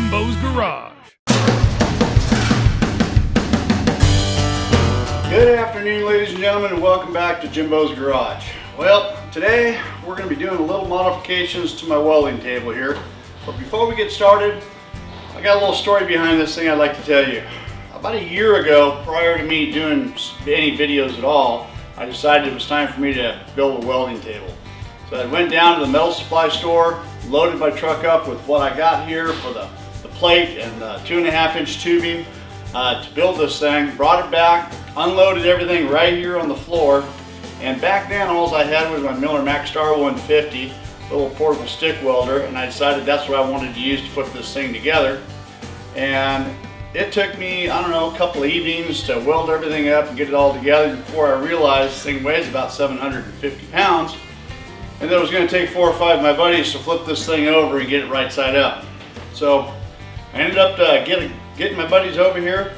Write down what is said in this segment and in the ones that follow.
Jimbo's Garage. Good afternoon, ladies and gentlemen, and welcome back to Jimbo's Garage. Well, today we're going to be doing a little modifications to my welding table here. But before we get started, I got a little story behind this thing I'd like to tell you. About a year ago, prior to me doing any videos at all, I decided it was time for me to build a welding table. So I went down to the metal supply store, loaded my truck up with what I got here for the plate and the 2.5-inch tubing to build this thing. Brought it back, unloaded everything right here on the floor. And back then, all I had was my Miller Maxstar 150, little portable stick welder, and I decided that's what I wanted to use to put this thing together. And it took me, I don't know, a couple of evenings to weld everything up and get it all together before I realized this thing weighs about 750 pounds. And then it was going to take 4 or 5 of my buddies to flip this thing over and get it right side up. So I ended up getting my buddies over here.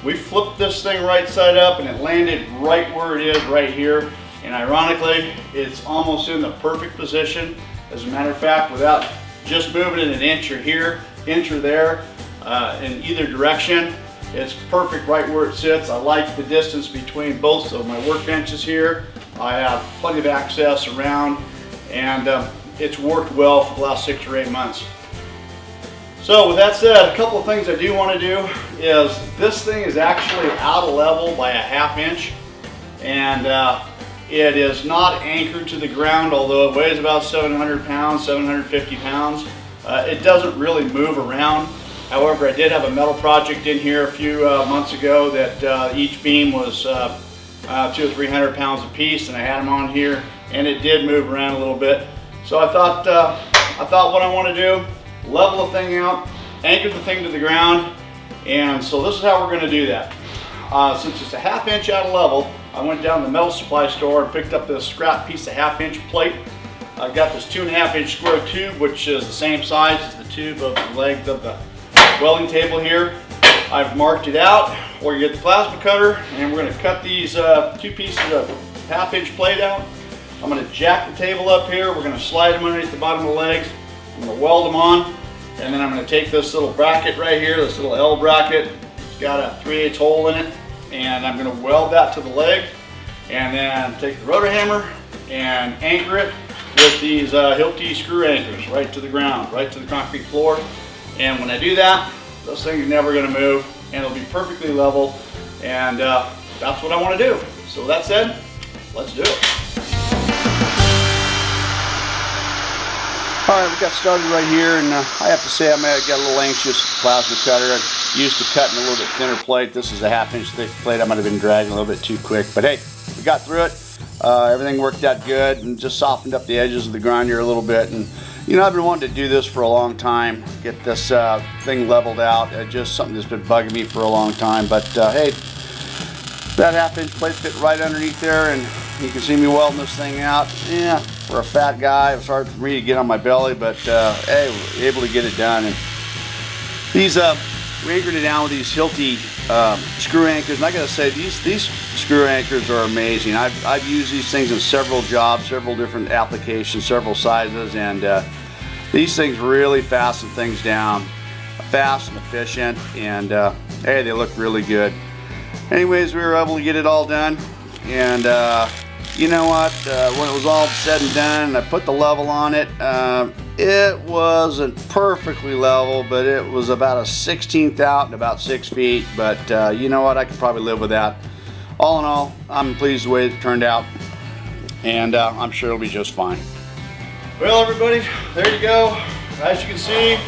We flipped this thing right side up and it landed right where it is right here. And ironically, it's almost in the perfect position. As a matter of fact, without just moving it an inch or here, inch or there, in either direction, it's perfect right where it sits. I like the distance between both of my workbenches here. I have plenty of access around, and it's worked well for the last 6 or 8 months. So with that said, a couple of things I do want to do is this thing is actually out of level by a 1/2 inch, and it is not anchored to the ground, although it weighs about 700 pounds, 750 pounds. It doesn't really move around. However, I did have a metal project in here a few months ago that each beam was 200 or 300 pounds a piece, and I had them on here, and it did move around a little bit. So I thought what I want to do, level the thing out, anchor the thing to the ground, and so this is how we're going to do that. Since it's a 1/2 inch out of level, I went down to the metal supply store and picked up this scrap piece of 1/2 inch plate. I've got this 2.5 inch square tube, which is the same size as the tube of the length of the welding table here. I've marked it out, or you get the plasma cutter, and we're going to cut these 2 pieces of 1/2 inch plate out. I'm going to jack the table up here. We're going to slide them underneath the bottom of the legs. I'm going to weld them on, and then I'm going to take this little bracket right here, this little L bracket. It's got a 3/8 hole in it, and I'm going to weld that to the leg, and then take the rotor hammer and anchor it with these Hilti screw anchors right to the ground, right to the concrete floor. And when I do that, this thing is never going to move, and it'll be perfectly level, and that's what I want to do. So with that said, let's do it. All right, we got started right here, and I have to say I got a little anxious with the plasma cutter. I'm used to cutting a little bit thinner plate. This is a 1/2 inch thick plate. I might have been dragging a little bit too quick, but hey, we got through it. Everything worked out good, and just softened up the edges of the grinder a little bit. And you know, I've been wanting to do this for a long time, get this thing leveled out. Just something that's been bugging me for a long time. But hey, that 1/2 inch plate fit right underneath there, and you can see me welding this thing out. Yeah, for a fat guy, it was hard for me to get on my belly, but hey, we were able to get it done. And these, we anchored it down with these Hilti screw anchors, and I gotta say, these screw anchors are amazing. I've used these things in several jobs, several different applications, several sizes, and these things really fasten things down fast and efficient, and hey, they look really good. Anyways, we were able to get it all done, and you know what, when it was all said and done and I put the level on it, it wasn't perfectly level, but it was about a 1/16 out and about 6 feet, but you know what, I could probably live with that. All in all, I'm pleased the way it turned out, and I'm sure it'll be just fine. Well, everybody, there you go. As you can see,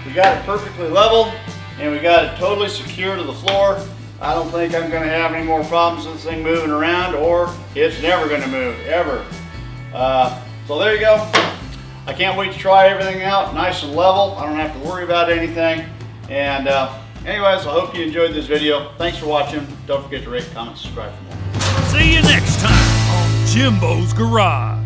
we got it perfectly level, and we got it totally secure to the floor. I don't think I'm going to have any more problems with this thing moving around, or it's never going to move, ever. So there you go. I can't wait to try everything out nice and level. I don't have to worry about anything. And anyways, I hope you enjoyed this video. Thanks for watching. Don't forget to rate, comment, subscribe for more. See you next time on Jimbo's Garage.